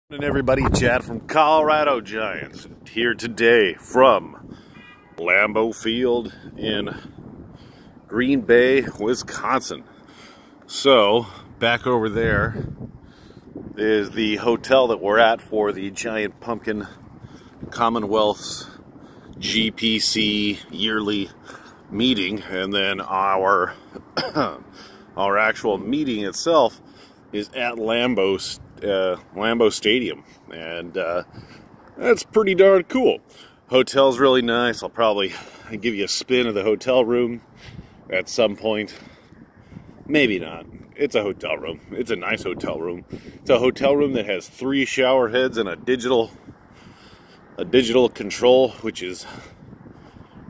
And everybody, Chad from Colorado Giants here today from Lambeau Field in Green Bay, Wisconsin. So back over there is the hotel that we're at for the Giant Pumpkin Commonwealth's GPC yearly meeting, and then our our actual meeting itself is at Lambeau Stadium, and that's pretty darn cool. Hotel's really nice. I'll probably give you a spin of the hotel room at some point. Maybe not. It's a hotel room. It's a nice hotel room. It's a hotel room that has 3 shower heads and a digital control, which is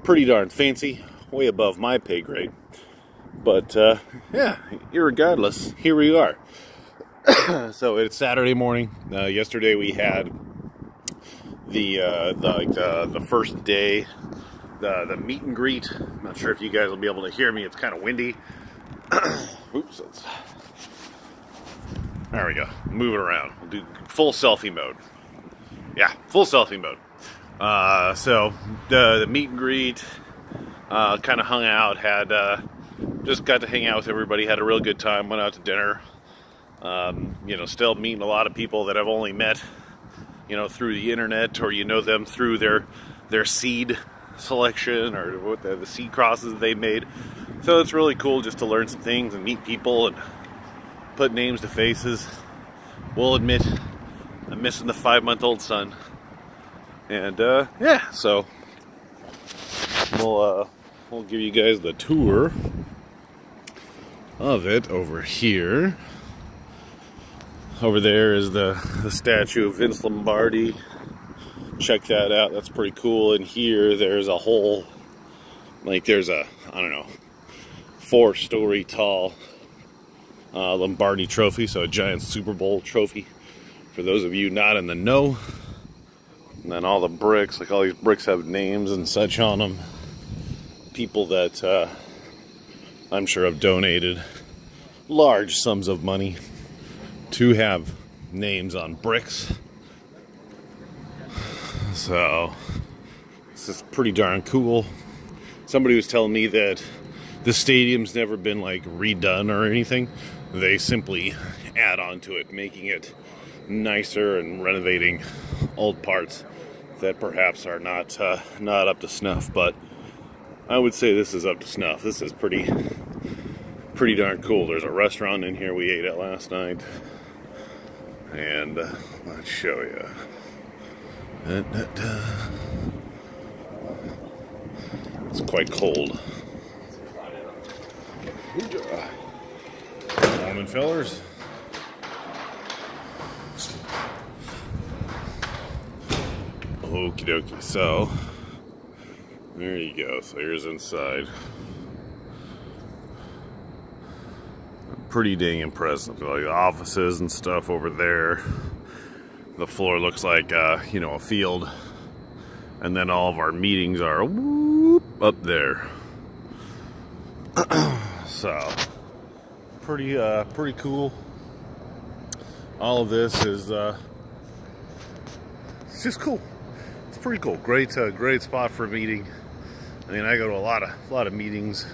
pretty darn fancy, way above my pay grade. But yeah, irregardless, here we are. So it's Saturday morning. Yesterday we had the first day, the meet and greet. I'm not sure if you guys will be able to hear me. It's kind of windy. Oops. There we go. Move it around. We'll do full selfie mode. Yeah, full selfie mode. So the meet and greet, kind of hung out. Just got to hang out with everybody. Had a real good time. Went out to dinner. Still meeting a lot of people that I've only met, through the internet, or them through their seed selection, or what the seed crosses they made. So it's really cool just to learn some things and meet people and put names to faces. We'll admit, I'm missing the 5-month-old son. And yeah, so we'll give you guys the tour of it over here. Over there is the statue of Vince Lombardi. Check that out. That's pretty cool. And here there's a whole, there's a, I don't know, 4-story tall Lombardi trophy. So a giant Super Bowl trophy for those of you not in the know. And then all the bricks, all these bricks have names and such on them. People that I'm sure have donated large sums of money to have names on bricks. So this is pretty darn cool. Somebody was telling me that the stadium's never been redone or anything. They simply add on to it, making it nicer and renovating old parts that perhaps are not up to snuff. But I would say this is up to snuff. This is pretty darn cool. There's a restaurant in here we ate at last night. And let's show you. It's quite cold. Morning, fellers. Okie dokie. So there you go. So here's inside. Pretty dang impressive. The offices and stuff over there. The floor looks like a field, and then all of our meetings are up there. So pretty cool. All of this is it's just cool. It's pretty cool. Great spot for a meeting. I mean, I go to a lot of meetings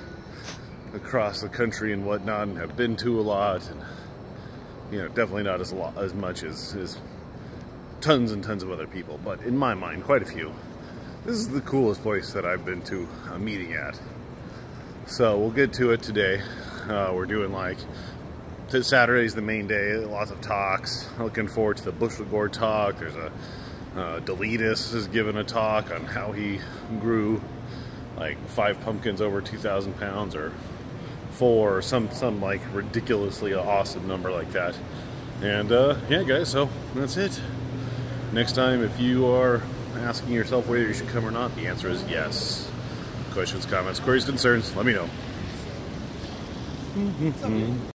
across the country and whatnot, and have been to a lot, and definitely not as much as tons and tons of other people, but in my mind, quite a few. This is the coolest place that I've been to a meeting at. So we'll get to it today. We're doing Saturday's the main day, lots of talks. Looking forward to the Bushel Gourd talk. There's a Deletus is giving a talk on how he grew 5 pumpkins over 2,000 pounds, or 4, or some ridiculously awesome number like that. And yeah, guys, so that's it. Next time, if you are asking yourself whether you should come or not, the answer is yes. Questions, comments, queries, concerns, let me know.